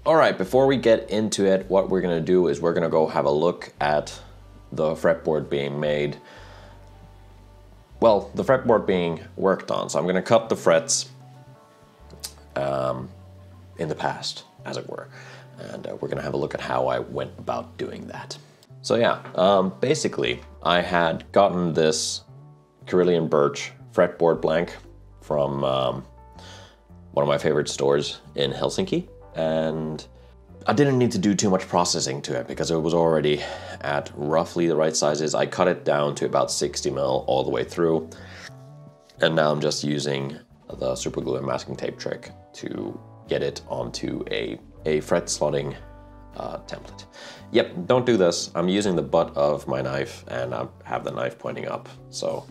All right, before we get into it, what we're gonna do is we're gonna go have a look at the fretboard being made. Well, the fretboard being worked on. So I'm gonna cut the frets in the past, as it were. And we're gonna have a look at how I went about doing that. So yeah, basically I had gotten this Carillion Birch fretboard blank from one of my favorite stores in Helsinki. And I didn't need to do too much processing to it because it was already at roughly the right sizes. I cut it down to about 60 mil all the way through. And now I'm just using the super glue and masking tape trick to get it onto a fret slotting template. Yep, don't do this. I'm using the butt of my knife and I have the knife pointing up. So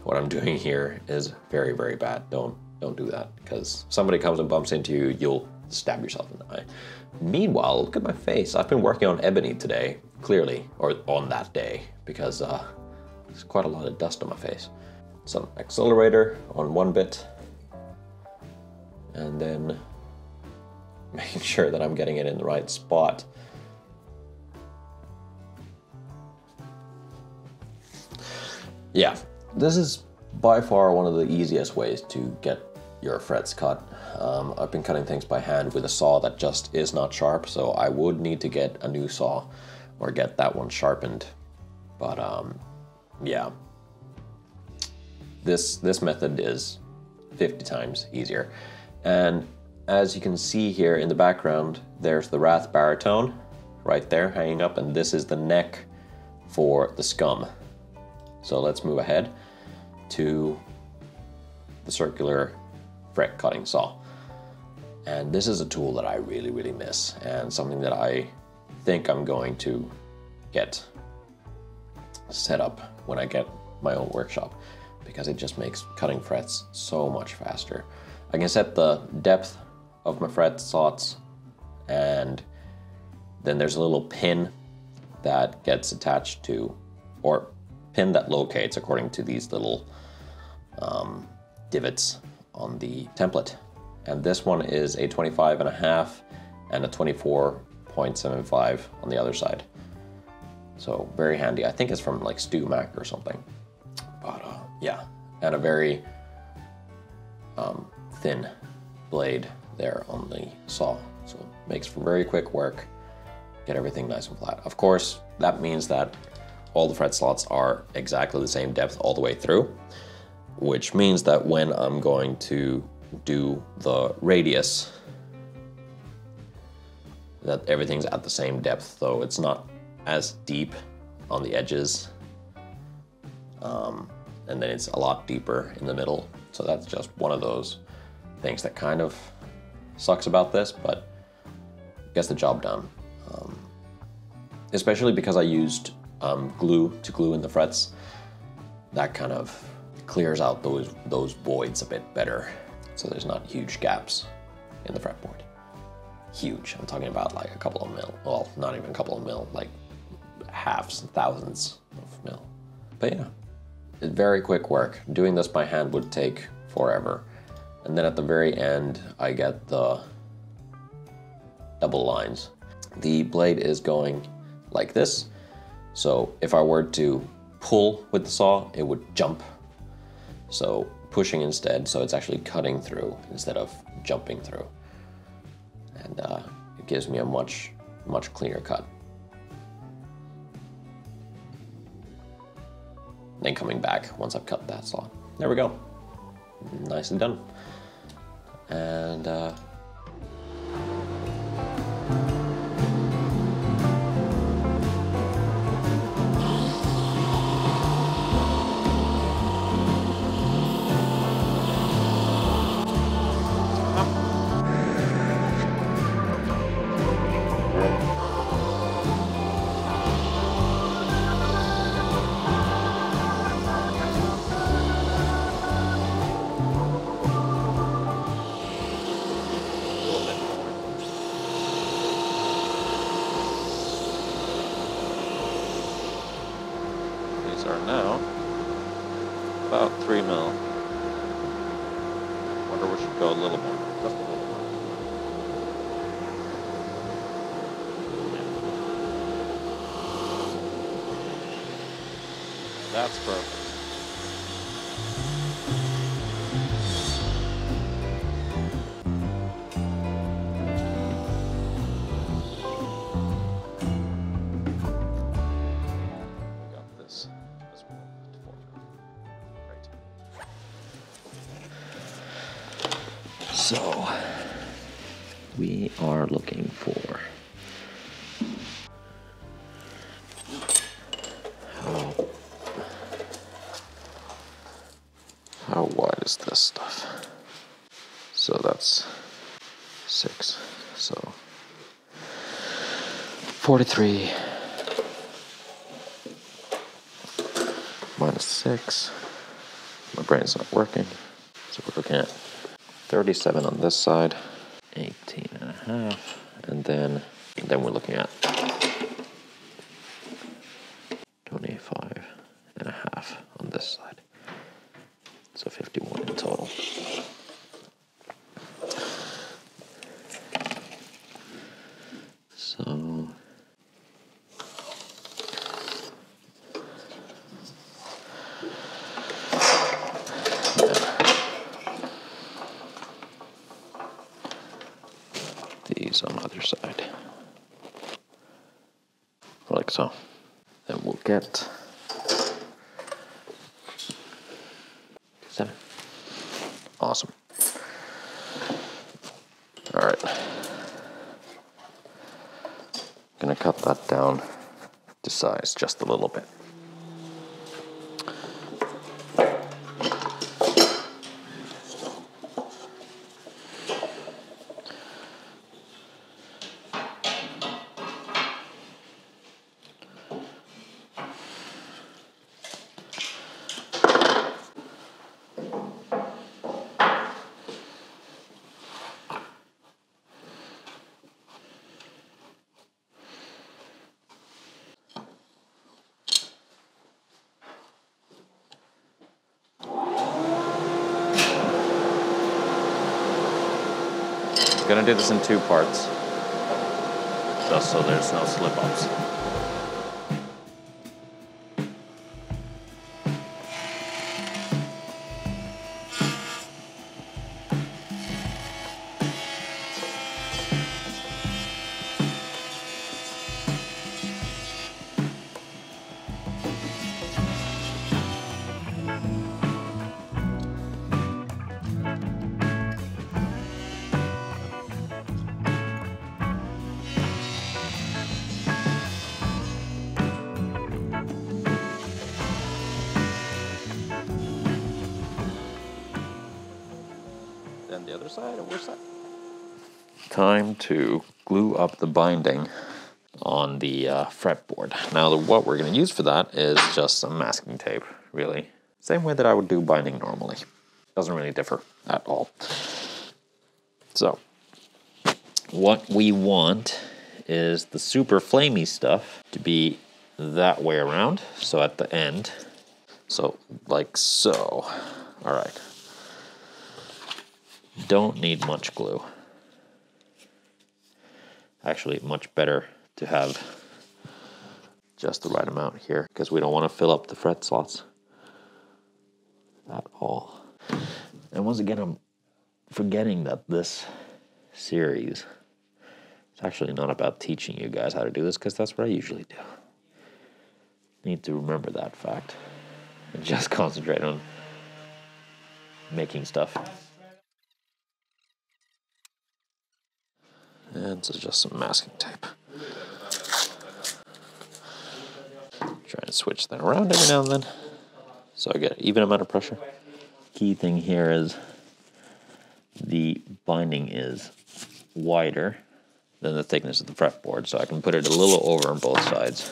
what I'm doing here is very, very bad. Don't do that, because somebody comes and bumps into you, you'll stab yourself in the eye. Meanwhile, look at my face. I've been working on ebony today, clearly, or on that day, because there's quite a lot of dust on my face. Some accelerator on one bit, and then making sure that I'm getting it in the right spot. Yeah, this is by far one of the easiest ways to get your frets cut. I've been cutting things by hand with a saw that just is not sharp, so I would need to get a new saw or get that one sharpened. But yeah, this method is 50 times easier. And as you can see here in the background, there's the Wrath baritone right there hanging up, and this is the neck for the scum. So let's move ahead to the circular fret cutting saw. And this is a tool that I really, really miss, and something that I think I'm going to get set up when I get my own workshop, because it just makes cutting frets so much faster. I can set the depth of my fret slots, and then there's a little pin that gets attached to, or pin that locates according to these little divots on the template. And this one is a 25.5 and a 24.75 on the other side. So very handy. I think it's from like Stu Mac or something. But yeah, and a very thin blade there on the saw. So it makes for very quick work. Get everything nice and flat. Of course, that means that all the fret slots are exactly the same depth all the way through, which means that when I'm going to do the radius, that everything's at the same depth, though it's not as deep on the edges, and then it's a lot deeper in the middle. So that's just one of those things that kind of sucks about this, but gets the job done. Especially because I used glue to glue in the frets. That kind of clears out those voids a bit better, so there's not huge gaps in the fretboard. Huge, I'm talking about like a couple of mil. Well, not even a couple of mil, like halves and thousands of mil. But yeah, it's very quick work. Doing this by hand would take forever. And then at the very end, I get the double lines. The blade is going like this. So if I were to pull with the saw, it would jump. So pushing instead, so it's actually cutting through instead of jumping through. And it gives me a much cleaner cut. Then coming back once I've cut that saw. There we go. Nicely done. And are now about 3 mil. Wonder we should go a little more, just a little more. That's perfect. We got this as well to form. Right. So we are looking for how wide is this stuff? So that's 6. So 43 minus 6. My brain's not working. So we're looking at 37 on this side, 18 and a half, and then we're looking at 25 and a half on this side. So 51 in total. So these on the other side, like so. Then we'll get 7. Awesome. All right. Gonna cut that down to size just a little bit. I'm gonna do this in 2 parts, just so there's no slip-ups. Then the other side, and we're set. Time to glue up the binding on the fretboard. Now what we're going to use for that is just some masking tape, really. Same way that I would do binding normally. Doesn't really differ at all. So what we want is the super flamey stuff to be that way around. So at the end, so like so. All right. Don't need much glue. Actually, much better to have just the right amount here because we don't want to fill up the fret slots at all. And once again, I'm forgetting that this series is actually not about teaching you guys how to do this because that's what I usually do. Need to remember that fact and just concentrate on making stuff. And so just some masking tape. Try and switch that around every now and then so I get an even amount of pressure. Key thing here is the binding is wider than the thickness of the fretboard, so I can put it a little over on both sides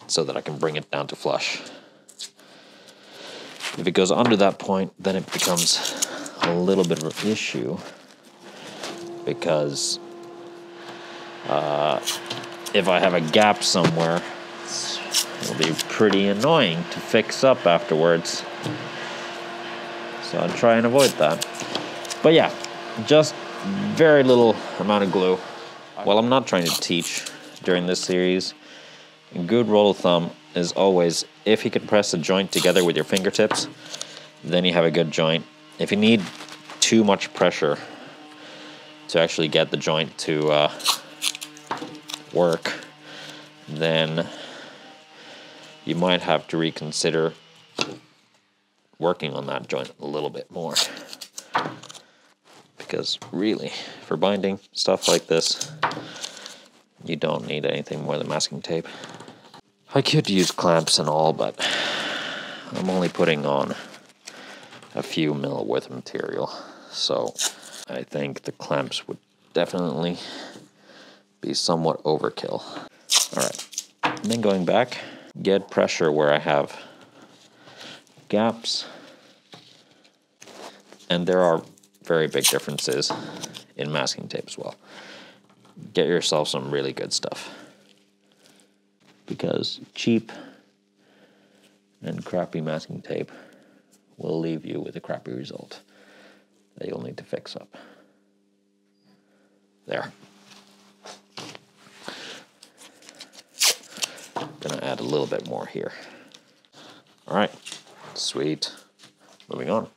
so that I can bring it down to flush. If it goes under that point, then it becomes a little bit of an issue because if I have a gap somewhere, it'll be pretty annoying to fix up afterwards. So I'll try and avoid that. But yeah, just very little amount of glue. Well, I'm not trying to teach during this series. A good rule of thumb is always, if you can press the joint together with your fingertips, then you have a good joint. If you need too much pressure to actually get the joint to work, then you might have to reconsider working on that joint a little bit more. Because really, for binding stuff like this, you don't need anything more than masking tape. I could use clamps and all, but I'm only putting on a few mil worth of material, so I think the clamps would definitely be somewhat overkill. Alright, and then going back, get pressure where I have gaps, and there are very big differences in masking tape as well. Get yourself some really good stuff, because cheap and crappy masking tape will leave you with a crappy result that you'll need to fix up. There. Gonna add a little bit more here. All right, sweet. Moving on.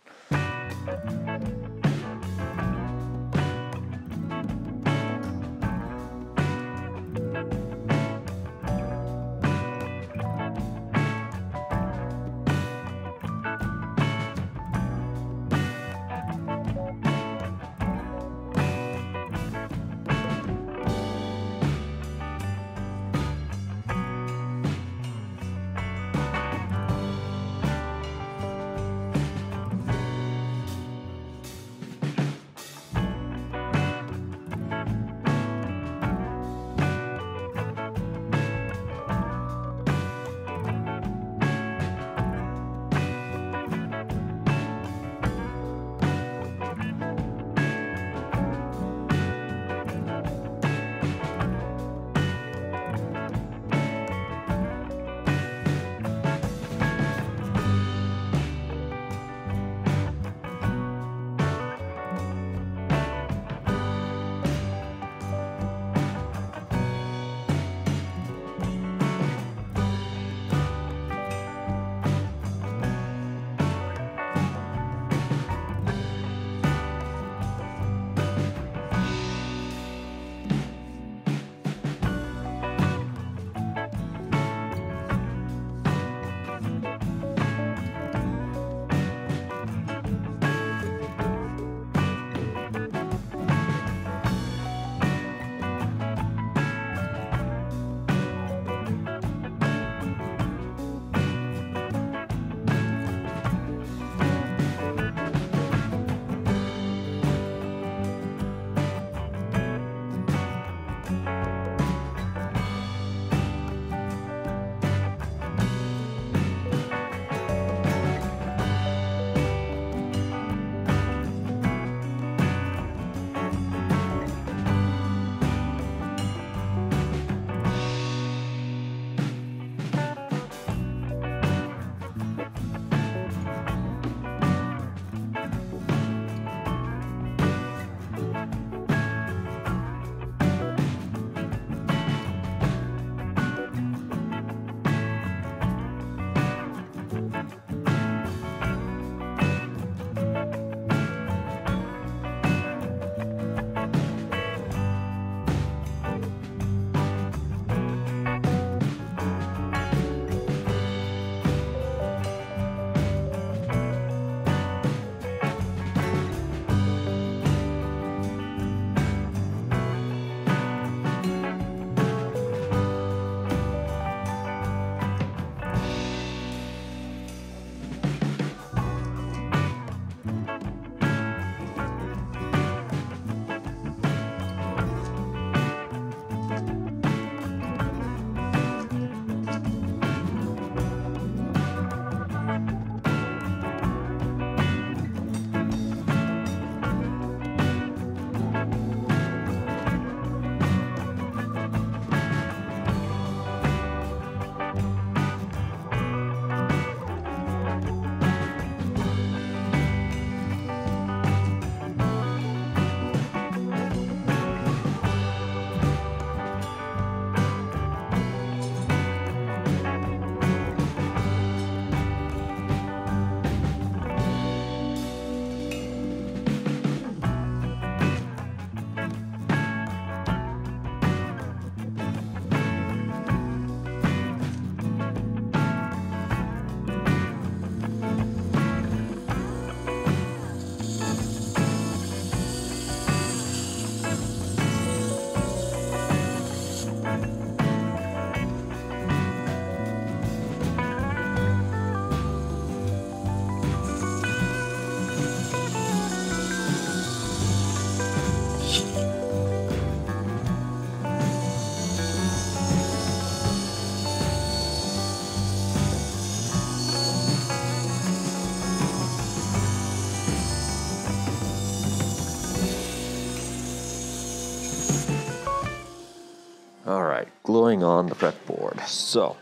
gluing on the fretboard. So,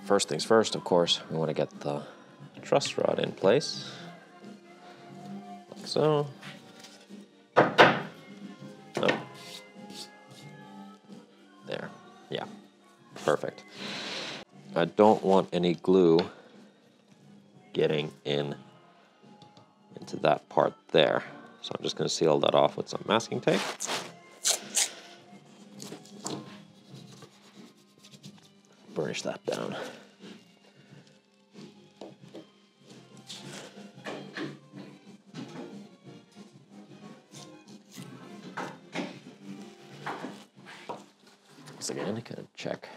first things first, of course, we want to get the truss rod in place, like so. Oh. There, yeah, perfect. I don't want any glue getting into that part there, so I'm just going to seal that off with some masking tape. Burnish that down. Once again, I gotta check.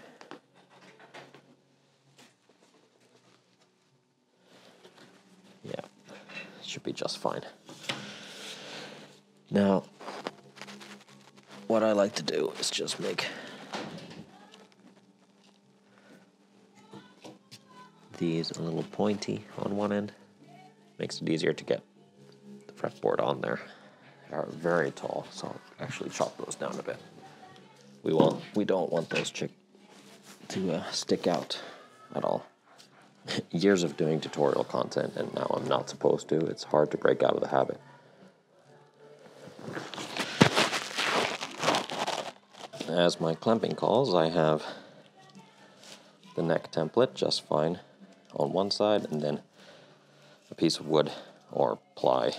Yeah, should be just fine. Now, what I like to do is just make these a little pointy on one end. Makes it easier to get the fretboard on there. They are very tall, so I'll actually chop those down a bit. We don't want those to stick out at all. Years of doing tutorial content, and now I'm not supposed to. It's hard to break out of the habit. As my clamping calls, I have the neck template just fine on one side, and then a piece of wood or ply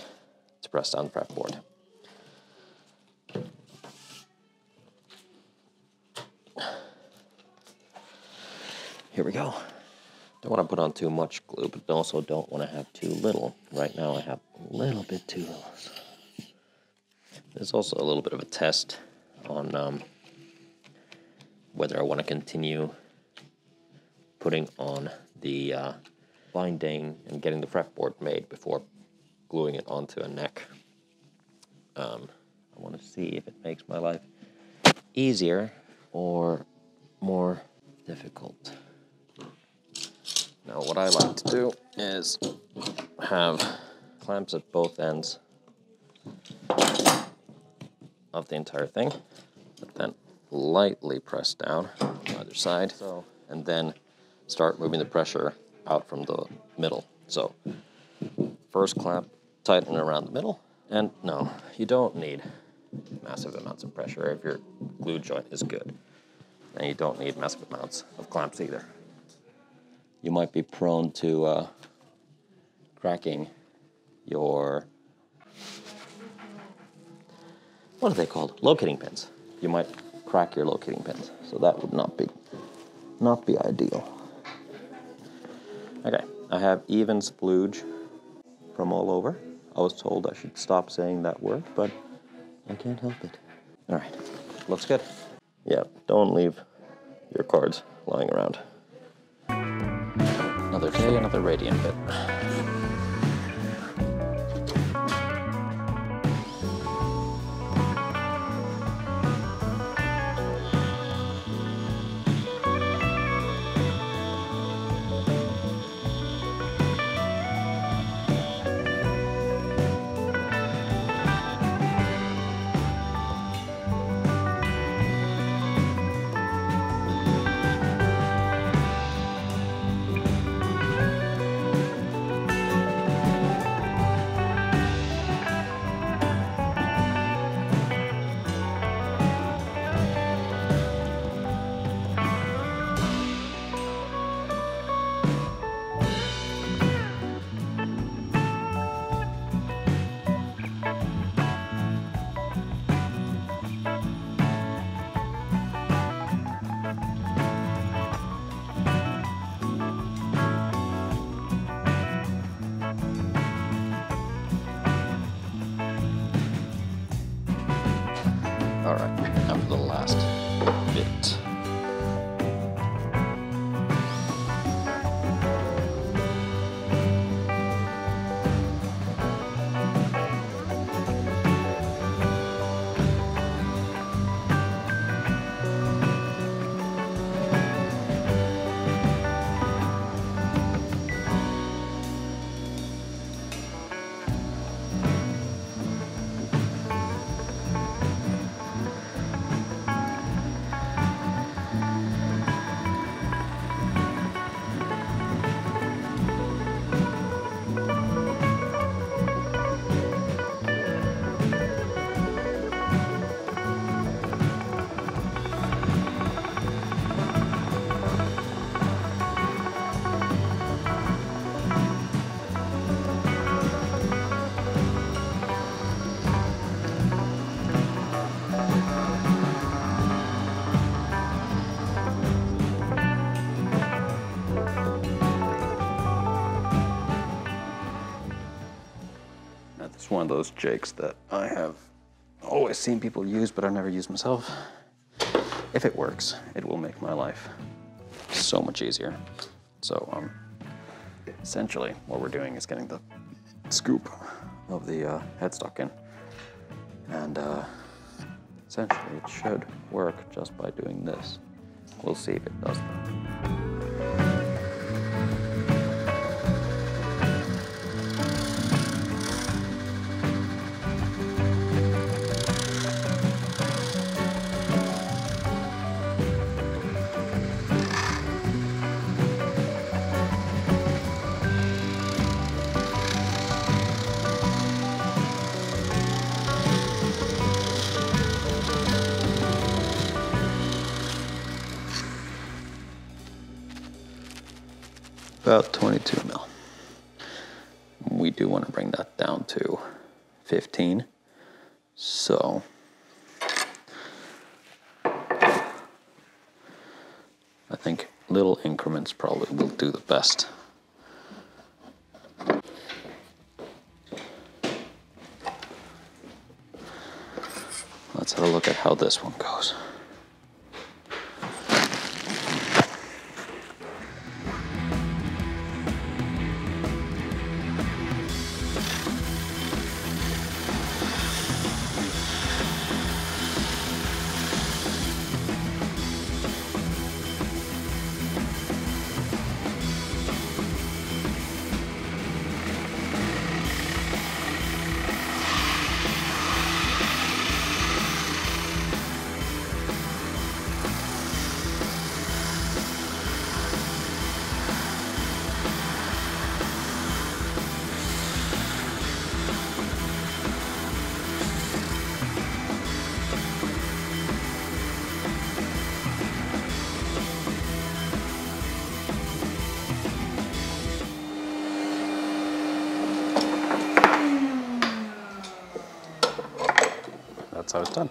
to press down the fretboard. Here we go. Don't want to put on too much glue, but also don't want to have too little. Right now I have a little bit too little. There's also a little bit of a test on whether I want to continue putting on the binding and getting the fretboard made before gluing it onto a neck. I want to see if it makes my life easier or more difficult. Now what I like to do is have clamps at both ends of the entire thing, but then lightly press down on either side, and then start moving the pressure out from the middle. So first clamp, tighten around the middle, and no, you don't need massive amounts of pressure if your glue joint is good, and you don't need massive amounts of clamps either. You might be prone to cracking your, what are they called? Locating pins. You might crack your locating pins, so that would not be ideal. Okay, I have even splooge from all over. I was told I should stop saying that word, but I can't help it. All right, looks good. Yeah, don't leave your cards lying around. Another day, another radiant bit. All right, now for the last bit. one of those jigs that I have always seen people use, but I've never used myself. If it works, it will make my life so much easier. So essentially what we're doing is getting the scoop of the headstock in. And essentially it should work just by doing this. We'll see if it does though. About 22 mil. We do want to bring that down to 15. So I think little increments probably will do the best. Let's have a look at how this one goes. That's how it's done.